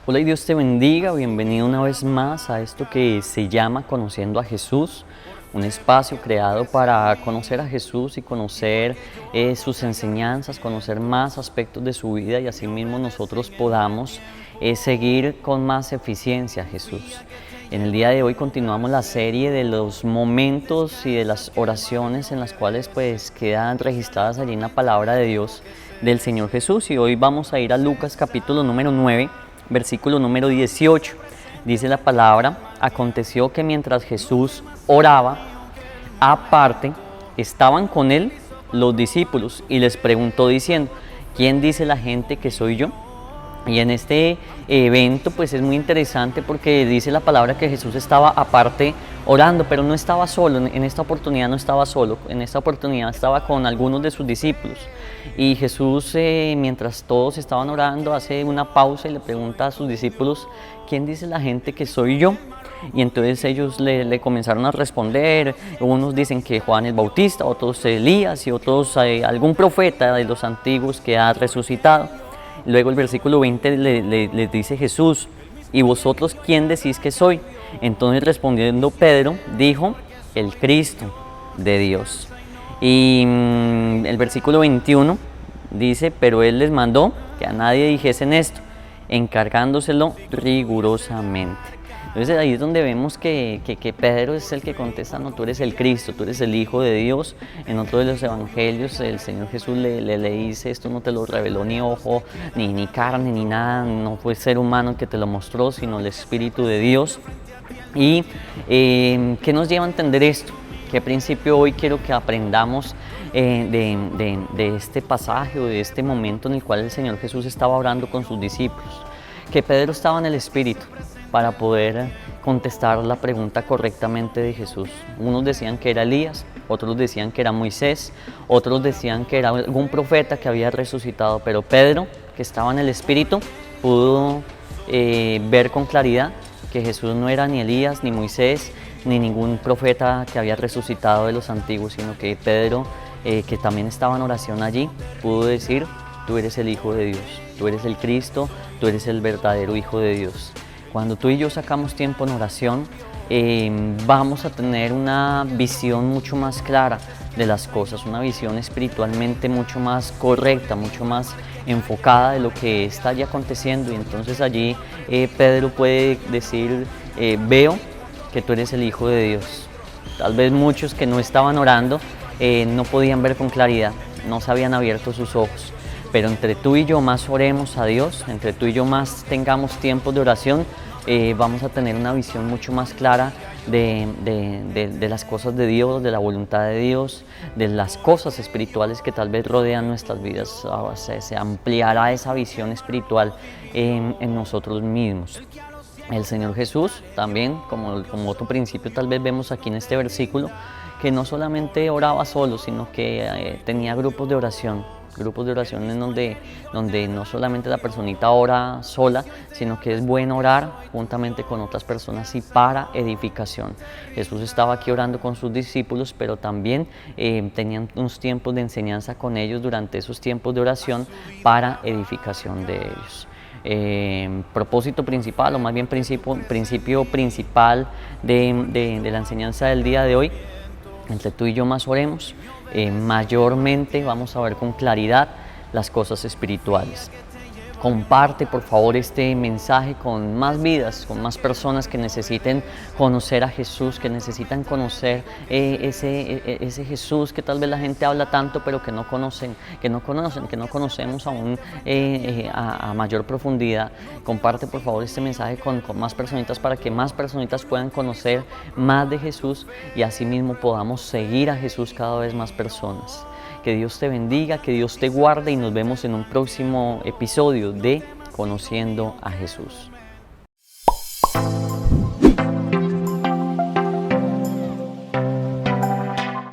Hola y Dios te bendiga, bienvenido una vez más a esto que se llama Conociendo a Jesús, un espacio creado para conocer a Jesús y conocer sus enseñanzas, conocer más aspectos de su vida y asimismo nosotros podamos seguir con más eficiencia a Jesús. En el día de hoy continuamos la serie de los momentos y de las oraciones en las cuales pues quedan registradas allí en la palabra de Dios del Señor Jesús, y hoy vamos a ir a Lucas capítulo número 9, versículo número 18. Dice la palabra: aconteció que mientras Jesús oraba aparte, estaban con él los discípulos y les preguntó diciendo: ¿quién dice la gente que soy yo? Y en este evento pues es muy interesante porque dice la palabra que Jesús estaba aparte orando, pero no estaba solo. En esta oportunidad no estaba solo, en esta oportunidad estaba con algunos de sus discípulos. Y Jesús, mientras todos estaban orando, hace una pausa y le pregunta a sus discípulos: ¿quién dice la gente que soy yo? Y entonces ellos le comenzaron a responder. Unos dicen que Juan el Bautista, otros Elías y otros algún profeta de los antiguos que ha resucitado. Luego el versículo 20 les dice Jesús: ¿y vosotros quién decís que soy? Entonces respondiendo Pedro dijo: el Cristo de Dios. Y el versículo 21 dice: pero él les mandó que a nadie dijesen esto, encargándoselo rigurosamente. Entonces ahí es donde vemos que Pedro es el que contesta: no, tú eres el Cristo, tú eres el Hijo de Dios. En otro de los evangelios el Señor Jesús le dice: esto no te lo reveló ni ojo, ni carne, ni nada, no fue ser humano el que te lo mostró, sino el Espíritu de Dios. ¿Y qué nos lleva a entender esto? ¿Qué principio hoy quiero que aprendamos de este pasaje o de este momento en el cual el Señor Jesús estaba orando con sus discípulos? Que Pedro estaba en el Espíritu para poder contestar la pregunta correctamente de Jesús. Unos decían que era Elías, otros decían que era Moisés, otros decían que era algún profeta que había resucitado, pero Pedro, que estaba en el Espíritu, pudo ver con claridad que Jesús no era ni Elías, ni Moisés, ni ningún profeta que había resucitado de los antiguos, sino que Pedro, que también estaba en oración allí, pudo decir: tú eres el Hijo de Dios, tú eres el Cristo, tú eres el verdadero Hijo de Dios. Cuando tú y yo sacamos tiempo en oración, vamos a tener una visión mucho más clara de las cosas, una visión espiritualmente mucho más correcta, mucho más enfocada de lo que está allí aconteciendo. Y entonces allí Pedro puede decir: veo que tú eres el Hijo de Dios. Tal vez muchos que no estaban orando no podían ver con claridad, no se habían abierto sus ojos. Pero entre tú y yo más oremos a Dios, entre tú y yo más tengamos tiempos de oración, vamos a tener una visión mucho más clara de las cosas de Dios, de la voluntad de Dios, de las cosas espirituales que tal vez rodean nuestras vidas. Se ampliará esa visión espiritual en nosotros mismos. El Señor Jesús también, como otro principio tal vez vemos aquí en este versículo, que no solamente oraba solo, sino que tenía grupos de oración en donde no solamente la personita ora sola, sino que es bueno orar juntamente con otras personas y para edificación. Jesús estaba aquí orando con sus discípulos, pero también tenían unos tiempos de enseñanza con ellos durante esos tiempos de oración para edificación de ellos. Propósito principal, o más bien principio principal de la enseñanza del día de hoy: entre tú y yo más oremos, mayormente vamos a ver con claridad las cosas espirituales. Comparte por favor este mensaje con más vidas, con más personas que necesiten conocer a Jesús, que necesitan conocer ese Jesús que tal vez la gente habla tanto pero que no conocemos aún a mayor profundidad. Comparte por favor este mensaje con más personitas para que más personitas puedan conocer más de Jesús y asimismo podamos seguir a Jesús cada vez más personas. Que Dios te bendiga, que Dios te guarde y nos vemos en un próximo episodio de Conociendo a Jesús.